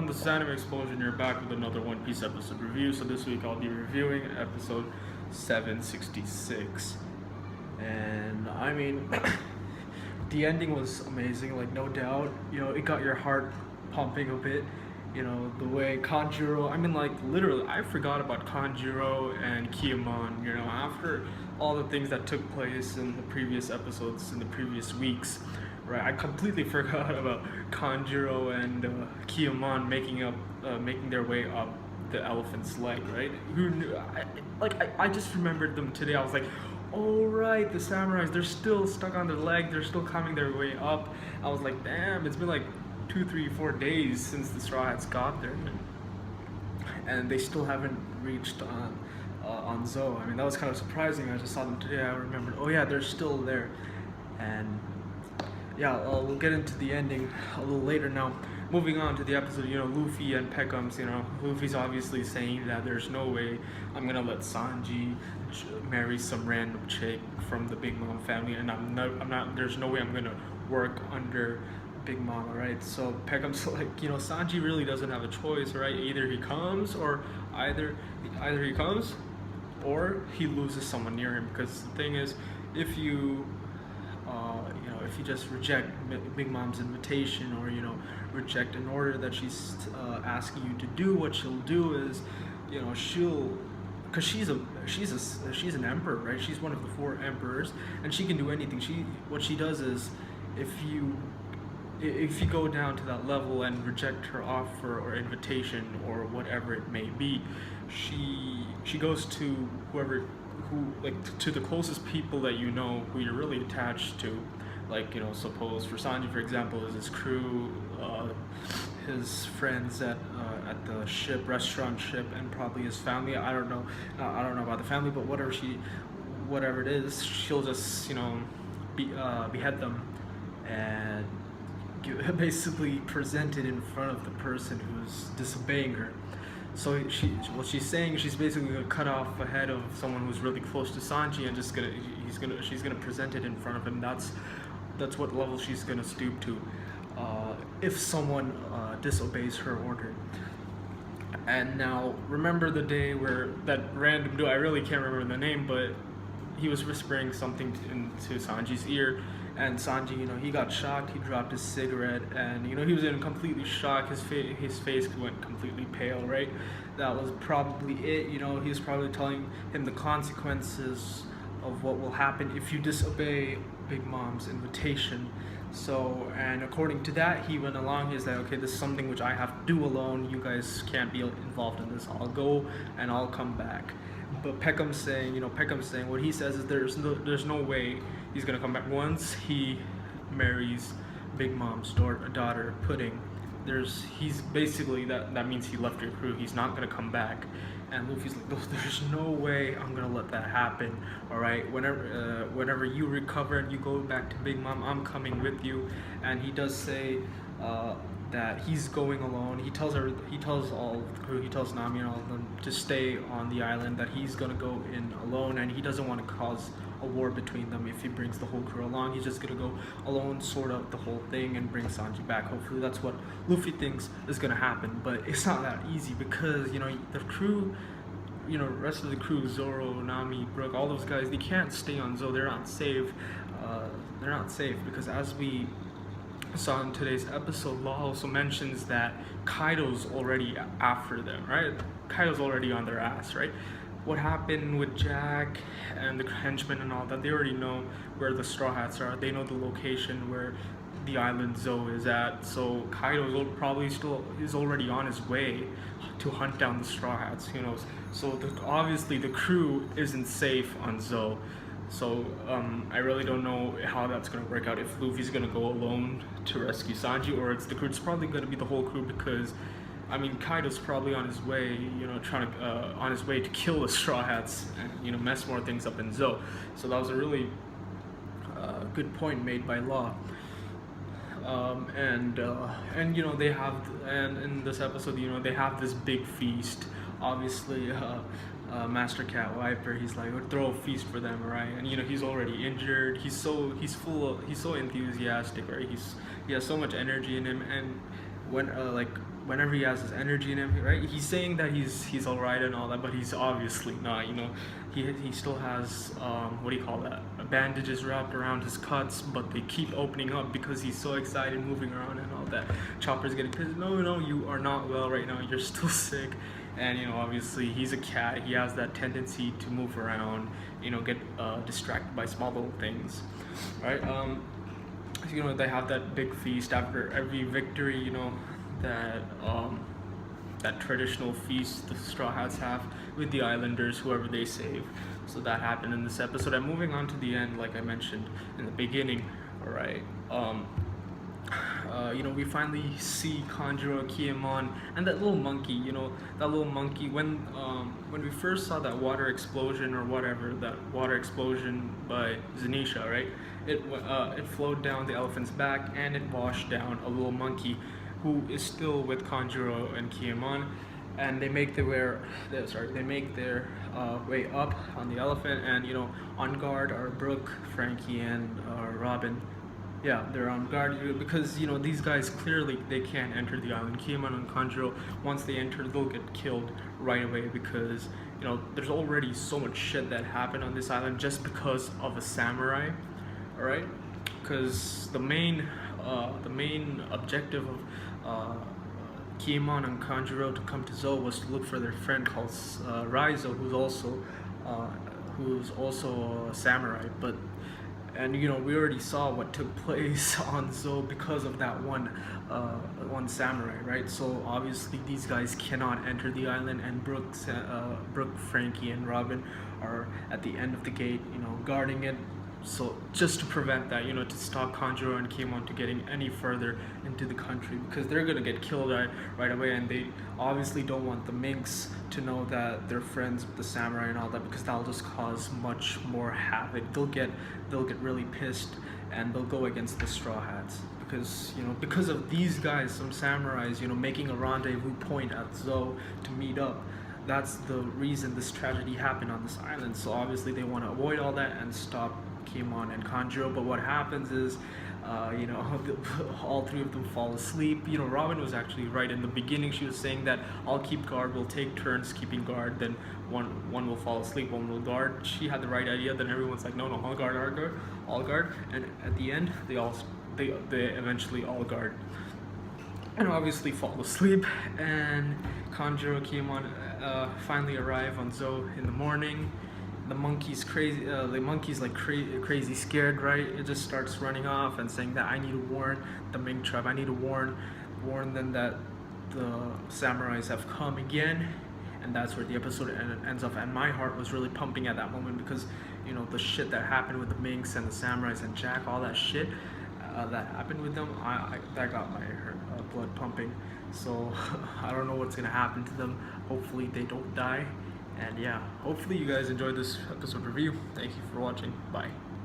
everyone, this is Anime Explosion. You're back with another One Piece episode review. So this week I'll be reviewing episode 766. And I mean, the ending was amazing, like no doubt. You know, it got your heart pumping a bit. You know, the way Kanjuro, I mean like literally, I forgot about Kanjuro and Kiyomon, you know, after all the things that took place in the previous episodes, in the previous weeks. Right, I completely forgot about Kanjuro and Kiyomon making their way up the elephant's leg. Right? Who knew? I just remembered them today. I was like, oh right, the samurais. They're still stuck on their leg. They're still coming their way up. I was like, damn, it's been like 2, 3, 4 days since the Straw Hats got there, and they still haven't reached on Zou. I mean, that was kind of surprising. I just saw them today. I remembered, oh yeah, they're still there, and yeah, we'll get into the ending a little later. Now, moving on to the episode, you know, Luffy and Peckoms, you know, Luffy's obviously saying that there's no way I'm gonna let Sanji marry some random chick from the Big Mom family, and there's no way I'm gonna work under Big Mama, right? So Peckham's like, you know, Sanji really doesn't have a choice, right? Either he comes or he loses someone near him, because the thing is, if you if you just reject Big Mom's invitation, or, you know, reject an order that she's asking you to do, what she'll do is, you know, because she's an emperor, right? She's one of the 4 emperors, and she can do anything. What she does is, if you go down to that level and reject her offer or invitation or whatever it may be, she goes to to the closest people that you know, who you're really attached to. Like, you know, suppose for Sanji, for example, is his crew, his friends at the restaurant ship, and probably his family. I don't know about the family, but whatever it is, she'll just, you know, behead them and basically present it in front of the person who's disobeying her. So what she's saying, she's basically gonna cut off a head of someone who's really close to Sanji, and she's gonna present it in front of him. That's what level she's gonna stoop to if someone disobeys her order. And now, remember the day where that random dude, I really can't remember the name, but he was whispering something into Sanji's ear, and Sanji, you know, he got shocked. He dropped his cigarette, and, you know, he was in completely shock. His face went completely pale, right? That was probably it. You know, he was probably telling him the consequences of what will happen if you disobey Big Mom's invitation. So, and according to that, he went along. He's like, okay, this is something which I have to do alone. You guys can't be involved in this. I'll go and I'll come back. But Peckham's saying, what he says is there's no way he's gonna come back. Once he marries Big Mom's daughter, Pudding, he's basically, that means he left your crew. He's not gonna come back. And Luffy's like, there's no way I'm gonna let that happen. All right, whenever you recover and you go back to Big Mom, I'm coming with you. And he does say that he's going alone. He tells all of the crew, he tells Nami and all of them to stay on the island, that he's gonna go in alone, and he doesn't want to cause a war between them if he brings the whole crew along. He's just gonna go alone, sort out the whole thing, and bring Sanji back. Hopefully that's what Luffy thinks is gonna happen, but it's not that easy, because, you know, the crew, you know, rest of the crew, Zoro, Nami, Brook, all those guys, they can't stay on Zou. They're not safe. Because, as we saw in today's episode, Law also mentions that Kaido's already after them, right? Kaido's already on their ass, right? What happened with Jack and the henchmen and all that, they already know where the Straw Hats are. They know the location where the island Zou is at. So Kaido is already on his way to hunt down the Straw Hats, you know. So obviously the crew isn't safe on Zou. So I really don't know how that's gonna work out. If Luffy's gonna go alone to rescue Sanji, or it's the crew. It's probably gonna be the whole crew, because, I mean, Kaido's probably on his way, you know, on his way to kill the Straw Hats and, you know, mess more things up in Zou. So that was a really good point made by Law. And you know, and in this episode, you know, they have this big feast. Obviously, Master Cat Viper, he's like, throw a feast for them, right? And, you know, he's already injured. He's so enthusiastic, right? He has so much energy in him. And when whenever he has his energy and everything, right? He's saying that he's all right and all that, but he's obviously not. He still has what do you call that? Bandages wrapped around his cuts, but they keep opening up because he's so excited, moving around and all that. Chopper's getting pissed. No, no, you are not well right now. You're still sick. And obviously he's a cat. He has that tendency to move around. Get distracted by small little things, right? They have that big feast after every victory. That that traditional feast the Straw Hats have with the Islanders, whoever they save. So that happened in this episode. And moving on to the end, like I mentioned in the beginning, all right. We finally see Kanjuro, Kiemon, and that little monkey. That little monkey. When we first saw that water explosion or whatever, that water explosion by Zanisha, right? It flowed down the elephant's back and it washed down a little monkey, who is still with Kanjuro and Kiemon, and they make their way up on the elephant, and on guard are Brooke, Frankie, and Robin. Yeah, they're on guard because these guys clearly they can't enter the island. Kiemon and Kanjuro, once they enter, they'll get killed right away because there's already so much shit that happened on this island just because of a samurai. All right, because the main objective of Kiemon and Kanjuro to come to Zou was to look for their friend called Raizo, who's also a samurai. And we already saw what took place on Zou because of that one samurai, right? So obviously these guys cannot enter the island, and Brooke, Frankie, and Robin are at the end of the gate, guarding it. So just to prevent that, to stop Kanjuro and Kiemon to getting any further into the country, because they're gonna get killed right away, and they obviously don't want the minks to know that they're friends with the samurai and all that, because that'll just cause much more havoc. They'll get really pissed, and they'll go against the Straw Hats because of these guys, some samurais, making a rendezvous point at Zou to meet up. That's the reason this tragedy happened on this island. So obviously they want to avoid all that and stop Kiemon and Kanjuro. But what happens is, all three of them fall asleep. Robin was actually right in the beginning. She was saying that I'll keep guard, we'll take turns keeping guard, then one will fall asleep, one will guard. She had the right idea. Then everyone's like, no, all guard, all guard. And at the end, they eventually all guard. And obviously fall asleep, and Kanjuro, Kiemon finally arrive on Zou in the morning. The monkey's crazy. The monkey's like crazy scared, right? It just starts running off and saying that I need to warn the mink tribe. I need to warn them that the samurais have come again. And that's where the episode ends up. And my heart was really pumping at that moment because the shit that happened with the minks and the samurais and Jack, all that shit that happened with them, that got my blood pumping. So I don't know what's gonna happen to them. Hopefully they don't die. And yeah, hopefully you guys enjoyed this episode review. Thank you for watching. Bye.